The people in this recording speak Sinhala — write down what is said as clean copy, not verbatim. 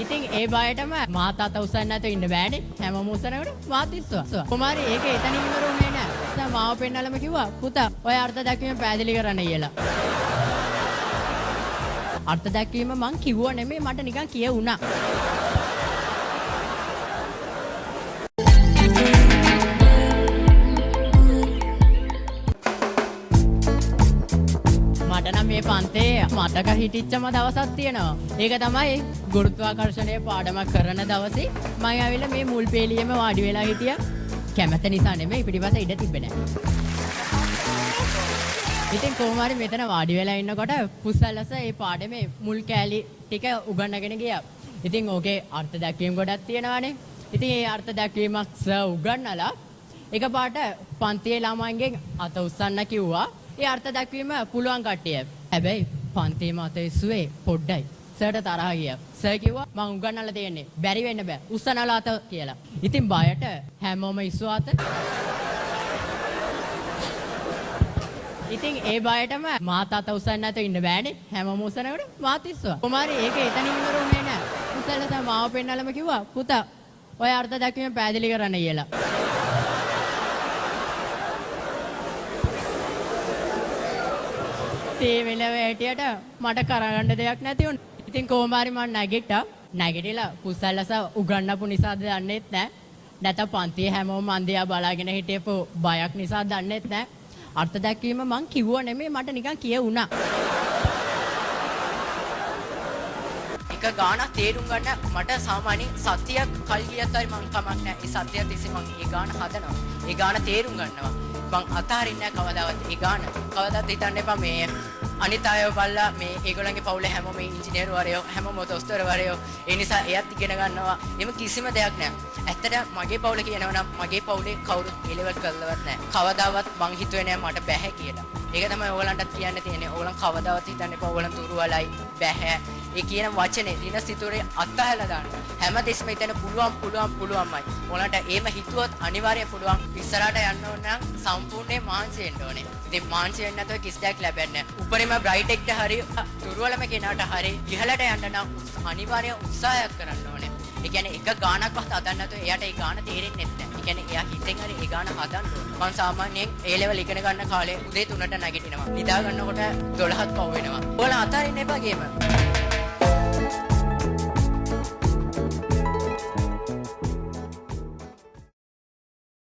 ඉතින් ඒ බයටම මාත් අත උස්සන්න නැතුව ඉන්න බෑනේ. හැමෝම උස්සනකොට මාත් ඉස්සුවා. කුමාරි ඒක එතනින් ඉවර වුණේ නෑ. දැන් මාව පෙන්නලම කිව්වා පුතා ඔය අර්ථ දැක්වීම පැහැදිලි කරන්න කියලා. අර්ථ දැක්වීම මං කිව්වා නෙමෙයි මට නිකන් කියුණා. මට නම් මේ පන්තේ මතක හිටිච්චම දවසක් තියෙනවා. ඒක තමයි ගුරුත්වාකර්ෂණයේ පාඩමක් කරන දවසේ මම ඇවිල්ලා මේ මුල් පේලියෙම වාඩි වෙලා හිටියා. කැමැත්ත නිසා නෙමෙයි පිටිපස්ස ඉඩ තිබ්බේ නැහැ. ඉතින් කොහොම හරි මෙතන වාඩි වෙලා ඉන්නකොට පුස්සල්ලස මේ පාඩමේ මුල් කෑලි ටික උගන්වගෙන ගියා. ඉතින් ඕකේ අර්ථ දැක්වීම් ගොඩක් තියෙනවානේ. ඉතින් ඒ අර්ථ දැක්වීමක් සර් උගන්වලා එකපාරට පන්තියේ ළමයින්ගෙන් අත උස්සන්න කිව්වා. ඒ අර්ථ දැක්වීම පුළුවන් කට්ටිය. හැබැයි පන්තියේ මත ඉස්සුවේ පොඩ්ඩයි. සර්ට තරහ ගියා. සර් කිව්වා මං උගන්වලා තියෙන්නේ. බැරි වෙන්න බෑ. උස්සනලා අත කියලා. ඉතින් බයට හැමෝම ඉස්සුවා අත. ඉතින් ඒ බයටම මාත් අත උස්සන්න නැතුව ඉන්න බෑනේ. හැමෝම උස්සනකොට මාත් ඉස්සුවා. කුමාරි ඒක එතනින් ඉවර වුණේ නෑ. උස්සලා තමයි මාව පෙන්නලම කිව්වා පුතා ඔය අර්ථ දැක්වීම පැහැදිලි කරන්න කියලා. ඒ වෙලාවේ හිටියට මට කරගන්න දෙයක් නැති වුණා. ඉතින් කොහොම හරි මම නැගිටලා පුස්සල්ලස උගන්නපු නිසාද දන්නේත් නැහැ. නැත්නම් පන්තියේ හැමෝම මන් දිහා බලාගෙන හිටියපු බයක් නිසා දන්නේත් නැහැ. අර්ථ දැක්වීම මං කිව්වා නෙමෙයි මට නිකන් කියුණා. එක ගානක් තේරුම් ගන්න මට සාමාන්‍යයෙන් සතියක් කල් ගියත් හරි මං කමක් නැහැ. ඒ සතිය තිස්සේ මං ඒ ගාන හදනවා. ඒ ගාන තේරුම් ගන්නවා. මං අතාරින්නේ නැහැ කවදාවත්. ඒ ගාන කවදාවත් හිතන්න එපා මේ අනිත් අයව බලලා මේ ඒගොල්ලන්ගේ පවුලේ හැමෝම ඉංජිනේරු වරයෝ හැමෝම දොස්තර වරයෝ ඒ නිසා එයත් ඉගෙන ගන්නවා. එimhe කිසිම දෙයක් නැහැ. ඇත්තට මගේ පවුල කියනවා නම් මගේ පවුලේ කවුරුත් ඉලෙවල් කරලවත් නැහැ. කවදාවත් මං හිතුවේ නෑ මට බැහැ කියලා. ඒක තමයි ඕගලන්ටත් කියන්න තියෙන්නේ. ඕගලන් කවදාවත් හිතන්න එපා ඕගලන් තුරුවලයි බැහැ. ඒ කියන වචනේ දින සිතුරේ අත්හැරලා දාන්න. හැමදෙස්සම හිතන්න පුළුවන්මයි. ඕගලන්ට එහෙම හිතුවොත් අනිවාර්යයෙන් පුළුවන්. ඉස්සරහට යන්න ඕන නම් සම්පූර්ණයෙන් මහන්සි වෙන්න ඕනේ. ඉතින් මහන්සි වෙන්න නැතුව කිසි දෙයක් ලැබෙන්නේ නැහැ. උපරිම බ්‍රයිට් එක්ට හරි තුරුවලම කෙනාට හරි ඉහළට යන්න නම් අනිවාර්යයෙන් උත්සාහයක් කරන්න ඕනේ. ඒ කියන්නේ එක ගානක්වත් හදන්න නැතුව එයාට ඒ ගාන තේරෙන්නේ නැහැ. ඒ කියන්නේ එයා හිතෙන් හරි ඒ ගාන හදන්න ඕනේ. මම සාමාන්‍යයෙන් A level ඉගෙන ගන්න කාලේ උදේ 3ට නැගිටිනවා. නිදා ගන්නකොට 12ත් පව වෙනවා. ඔයාලා අතාරින්න එපා ගේම.